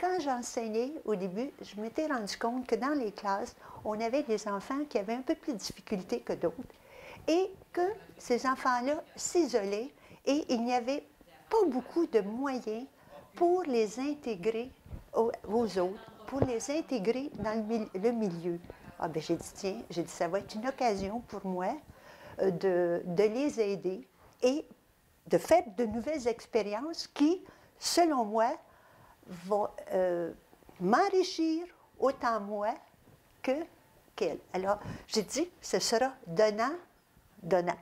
quand j'enseignais au début, je m'étais rendu compte que dans les classes, on avait des enfants qui avaient un peu plus de difficultés que d'autres et que ces enfants-là s'isolaient et il n'y avait pas beaucoup de moyens pour les intégrer aux autres, pour les intégrer dans le milieu. Ah ben j'ai dit, tiens, j'ai dit, ça va être une occasion pour moi de les aider et de faire de nouvelles expériences qui, selon moi, vont m'enrichir autant moi que qu'elle. Alors, j'ai dit, ce sera donnant, donnant.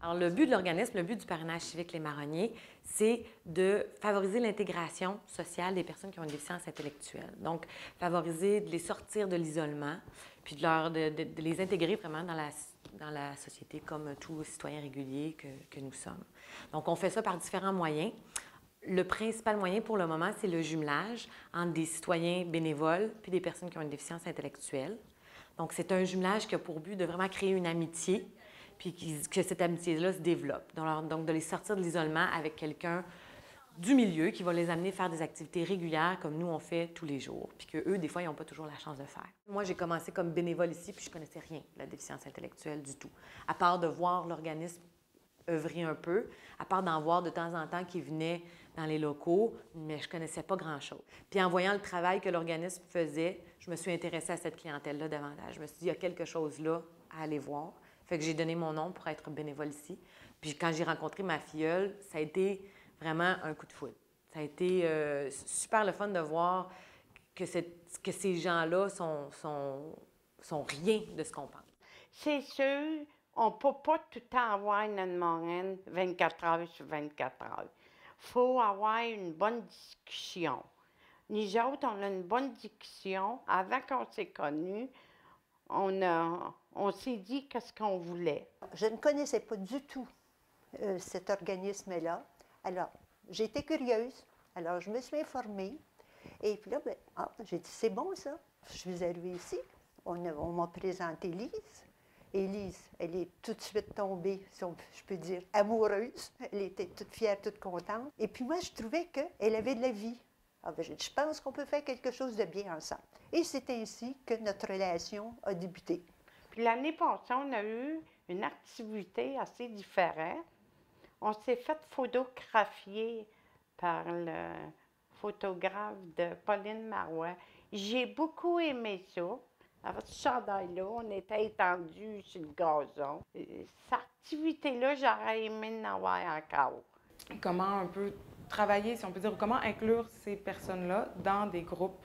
Alors, le but de l'organisme, le but du parrainage civique Les Marronniers, c'est de favoriser l'intégration sociale des personnes qui ont une déficience intellectuelle. Donc, favoriser de les sortir de l'isolement, puis de les intégrer vraiment dans la société comme tous citoyens réguliers que nous sommes. Donc, on fait ça par différents moyens. Le principal moyen pour le moment, c'est le jumelage entre des citoyens bénévoles puis des personnes qui ont une déficience intellectuelle. Donc, c'est un jumelage qui a pour but de vraiment créer une amitié, puis que cette amitié-là se développe. Donc, de les sortir de l'isolement avec quelqu'un du milieu qui va les amener à faire des activités régulières comme nous, on fait tous les jours, puis qu'eux, des fois, ils n'ont pas toujours la chance de faire. Moi, j'ai commencé comme bénévole ici, puis je ne connaissais rien de la déficience intellectuelle du tout, à part de voir l'organisme œuvrer un peu, à part d'en voir de temps en temps qui venaient dans les locaux, mais je ne connaissais pas grand-chose. Puis en voyant le travail que l'organisme faisait, je me suis intéressée à cette clientèle-là davantage. Je me suis dit, il y a quelque chose là à aller voir. Fait que j'ai donné mon nom pour être bénévole ici. Puis quand j'ai rencontré ma filleule, ça a été vraiment un coup de foudre. Ça a été super le fun de voir que ces gens-là sont rien de ce qu'on pense. C'est sûr, on ne peut pas tout le temps avoir une moyenne 24 heures sur 24 heures. Il faut avoir une bonne discussion. Nous autres, on a une bonne discussion. Avant qu'on s'est connus, on s'est dit qu'est-ce qu'on voulait. Je ne connaissais pas du tout cet organisme-là. Alors, j'ai été curieuse. Alors, je me suis informée. Et puis là, j'ai dit, c'est bon ça. Je suis arrivée ici. On m'a présenté Lise. Et Lise, elle est tout de suite tombée, si je peux dire, amoureuse. Elle était toute fière, toute contente. Et puis moi, je trouvais qu'elle avait de la vie. Ah ben, j'ai dit, je pense qu'on peut faire quelque chose de bien ensemble. Et c'est ainsi que notre relation a débuté. Puis l'année passée, on a eu une activité assez différente. On s'est fait photographier par le photographe de Pauline Marois. J'ai beaucoup aimé ça. Avec ce chandail-là, on était étendus sur le gazon. Cette activité-là, j'aurais aimé en avoir encore. Comment un peu travailler, si on peut dire, ou comment inclure ces personnes-là dans des groupes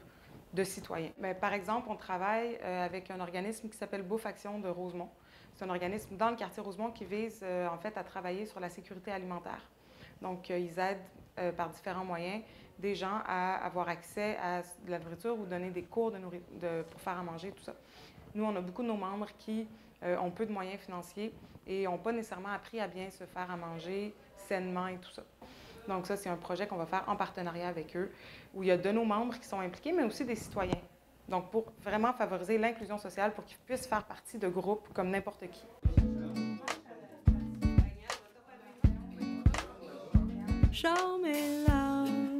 de citoyens. Bien, par exemple, on travaille avec un organisme qui s'appelle Bouffe Action de Rosemont. C'est un organisme dans le quartier Rosemont qui vise en fait à travailler sur la sécurité alimentaire. Donc, ils aident par différents moyens des gens à avoir accès à de la nourriture ou donner des cours pour faire à manger, tout ça. Nous, on a beaucoup de nos membres qui ont peu de moyens financiers et n'ont pas nécessairement appris à bien se faire à manger sainement et tout ça. Donc ça, c'est un projet qu'on va faire en partenariat avec eux, où il y a de nos membres qui sont impliqués, mais aussi des citoyens Donc, pour vraiment favoriser l'inclusion sociale, pour qu'ils puissent faire partie de groupes comme n'importe qui. Show me love,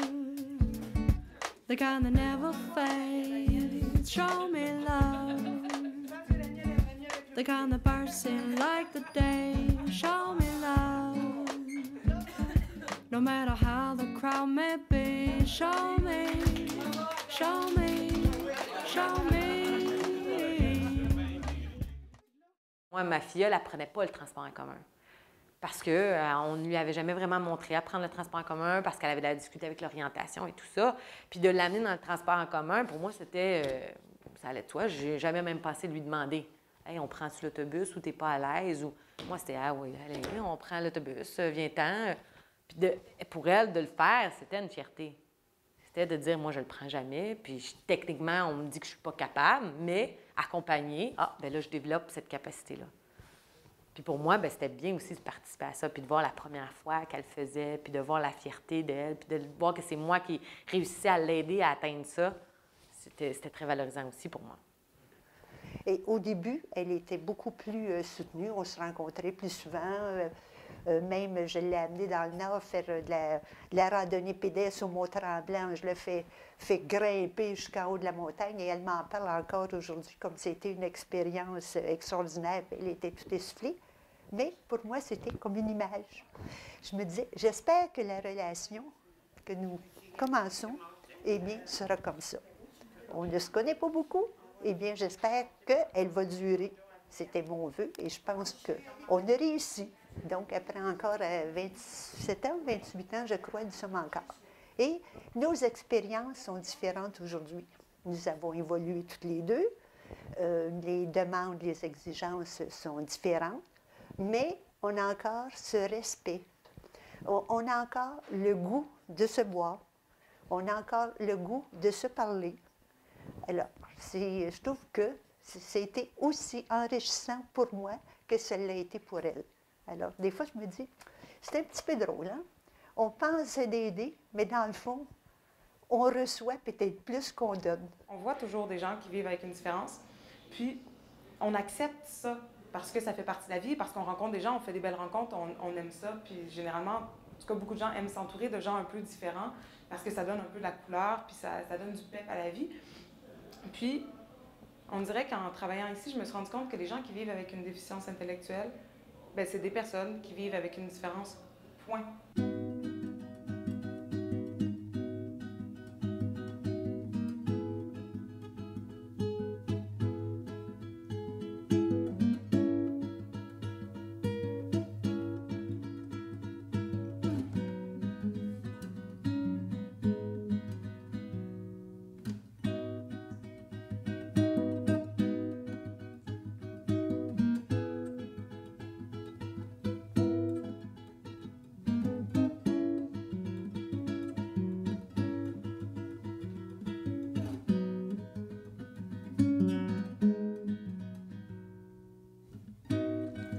the kind that never fades. Show me love, the kind that bursts in like the day. Show me love, no matter how the crowd may be. Show me, show me, show me. Moi, ma fille, elle apprenait pas le transport en commun. Parce qu'on ne lui avait jamais vraiment montré à prendre le transport en commun, parce qu'elle avait de la difficulté avec l'orientation et tout ça. Puis de l'amener dans le transport en commun, pour moi, c'était... ça allait de soi. J'ai jamais même pensé de lui demander « Hey, on prend-tu l'autobus ou t'es pas à l'aise? » Ou moi, c'était « Ah oui, allez, on prend l'autobus, viens-t'en. » Puis pour elle, de le faire, c'était une fierté. C'était de dire « Moi, je le prends jamais. » Puis techniquement, on me dit que je suis pas capable, mais accompagner, bien là, je développe cette capacité-là. Puis pour moi, bien, c'était bien aussi de participer à ça, puis de voir la première fois qu'elle faisait, puis de voir la fierté d'elle, puis de voir que c'est moi qui réussissais à l'aider à atteindre ça. C'était très valorisant aussi pour moi. Et au début, elle était beaucoup plus soutenue. On se rencontrait plus souvent. Même, je l'ai amenée dans le Nord faire de la randonnée pédestre au Mont-Tremblant. Je l'ai fait grimper jusqu'en haut de la montagne et elle m'en parle encore aujourd'hui comme c'était une expérience extraordinaire. Elle était tout essoufflée. Mais pour moi, c'était comme une image. Je me disais, j'espère que la relation que nous commençons, eh bien, sera comme ça. On ne se connaît pas beaucoup, eh bien, j'espère qu'elle va durer. C'était mon vœu et je pense qu'on a réussi. Donc, après encore 27 ans, 28 ans, je crois, nous sommes encore. Et nos expériences sont différentes aujourd'hui. Nous avons évolué toutes les deux. Les demandes, les exigences sont différentes. Mais on a encore ce respect. On a encore le goût de se boire. On a encore le goût de se parler. Alors, je trouve que c'était aussi enrichissant pour moi que ça l'a été pour elle. Alors, des fois, je me dis, c'est un petit peu drôle, hein? On pense d'aider, mais dans le fond, on reçoit peut-être plus qu'on donne. On voit toujours des gens qui vivent avec une différence, puis on accepte ça parce que ça fait partie de la vie, parce qu'on rencontre des gens, on fait des belles rencontres, on aime ça, puis généralement, en tout cas, beaucoup de gens aiment s'entourer de gens un peu différents parce que ça donne un peu de la couleur, puis ça donne du pep à la vie. Puis, on dirait qu'en travaillant ici, je me suis rendu compte que les gens qui vivent avec une déficience intellectuelle, bien, c'est des personnes qui vivent avec une différence, point.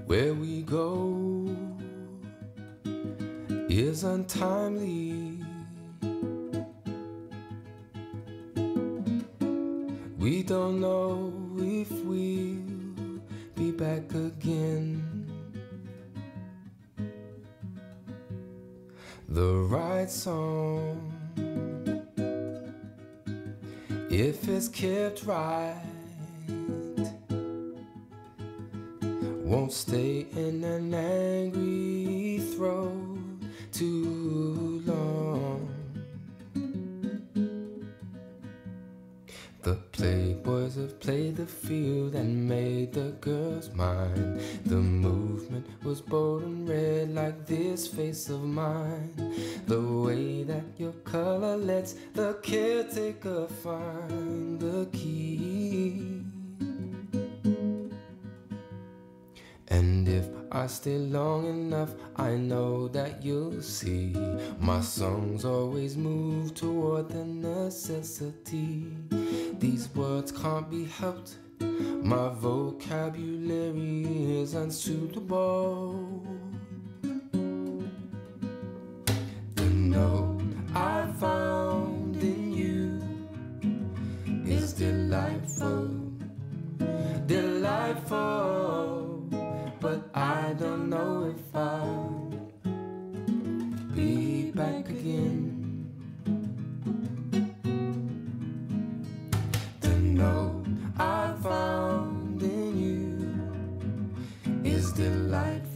Where we go is untimely. We don't know if we'll be back again. The right song, if it's kept right, won't stay in an angry throat too long. The playboys have played the field and made the girls mine. The movement was bold and red like this face of mine. The way that your color lets the caretaker find the key. And if I stay long enough, I know that you'll see my songs always move toward the necessity. These words can't be helped, my vocabulary is unsuitable. The note I found in you is delightful. delightful, but I don't know if I'll be back again. The note I found in you is delightful,